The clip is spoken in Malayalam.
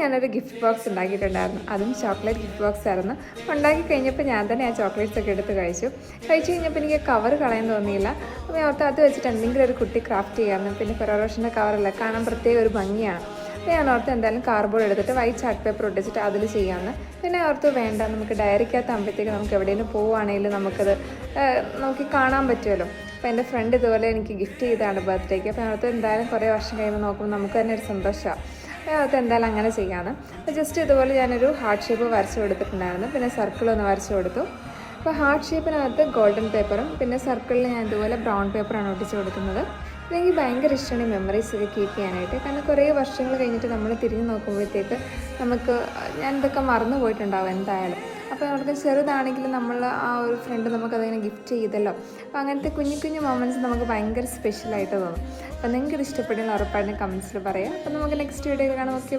ഞാനൊരു ഗിഫ്റ്റ് ബോക്സ് ഉണ്ടാക്കിയിട്ടുണ്ടായിരുന്നു. അതും ചോക്ലേറ്റ് ഗിഫ്റ്റ് ബോക്സ് ആയിരുന്നു. ഉണ്ടാക്കി കഴിഞ്ഞപ്പോൾ ഞാൻ തന്നെ ആ ചോക്ലേറ്റ്സ് ഒക്കെ എടുത്ത് കഴിച്ചു കഴിഞ്ഞപ്പോൾ എനിക്ക് കവർ കളയാൻ തോന്നിയില്ല. അപ്പോൾ ഞാൻ ഓർത്ത് അത് വെച്ചിട്ട് എന്തെങ്കിലും ഒരു കുട്ടി ക്രാഫ്റ്റ് ചെയ്യാമെന്ന്. പിന്നെ ഫെറോറോഷൻ്റെ കവറല്ല, കാണാൻ പ്രത്യേക ഒരു ഭംഗിയാണ്. അപ്പോൾ ഞാൻ ഓർത്ത് എന്തായാലും കാർഡ്ബോർഡ് എടുത്തിട്ട് വൈറ്റ് ചാർട്ട് പേപ്പർ ഒട്ടിച്ചിട്ട് അതിൽ ചെയ്യാമെന്ന്. പിന്നെ ഓർത്ത് വേണ്ട, നമുക്ക് ഡയറിക്കകത്താകുമ്പോഴത്തേക്ക് നമുക്ക് എവിടെയെങ്കിലും പോവുകയാണെങ്കിലും നമുക്കത് നോക്കി കാണാൻ പറ്റുമല്ലോ. അപ്പോൾ എൻ്റെ ഫ്രണ്ട് ഇതുപോലെ എനിക്ക് ഗിഫ്റ്റ് ചെയ്തതാണ് ബർത്ത്ഡേക്ക്. അപ്പോൾ ഓർത്ത് എന്തായാലും കുറേ വർഷം കഴിയുമ്പോൾ നോക്കുമ്പോൾ നമുക്ക് തന്നെ ഒരു സന്തോഷമാണ്. അത് എന്തായാലും അങ്ങനെ ചെയ്യാമെന്ന്. അപ്പോൾ ജസ്റ്റ് ഇതുപോലെ ഞാനൊരു ഹാർട്ട് ഷേപ്പ് വരച്ച് കൊടുത്തിട്ടുണ്ടായിരുന്നു. പിന്നെ സർക്കിളൊന്ന് വരച്ച് കൊടുത്തു. അപ്പോൾ ഹാർട്ട് ഷേപ്പിനകത്ത് ഗോൾഡൻ പേപ്പറും പിന്നെ സർക്കിളിൽ ഞാൻ ഇതുപോലെ ബ്രൗൺ പേപ്പറാണ് ഒട്ടിച്ച് കൊടുക്കുന്നത്. ഇതെനിക്ക് ഭയങ്കര ഇഷ്ടമാണ് ഈ മെമ്മറീസ് ഒക്കെ കീപ്പ് ചെയ്യാനായിട്ട്. കാരണം കുറേ വർഷങ്ങൾ കഴിഞ്ഞിട്ട് നമ്മൾ തിരിഞ്ഞ് നോക്കുമ്പോഴത്തേക്ക് ഞാൻ ഇതൊക്കെ മറന്നു പോയിട്ടുണ്ടാവും എന്തായാലും. അപ്പോൾ നമുക്ക് ചെറുതാണെങ്കിലും നമ്മൾ ആ ഒരു ഫ്രണ്ട് നമുക്കതിങ്ങനെ ഗിഫ്റ്റ് ചെയ്തല്ലോ. അപ്പോൾ അങ്ങനത്തെ കുഞ്ഞു കുഞ്ഞു മൊമെൻറ്റ്സ് നമുക്ക് ഭയങ്കര സ്പെഷ്യലായിട്ട് തോന്നും. അപ്പോൾ നിങ്ങൾക്ക് ഇത് ഇഷ്ടപ്പെടുന്ന ഉറപ്പായിട്ടും കമൻസിൽ പറയാം. അപ്പോൾ നമുക്ക് നെക്സ്റ്റ് വീഡിയോ കാണാം. ഓക്കെ.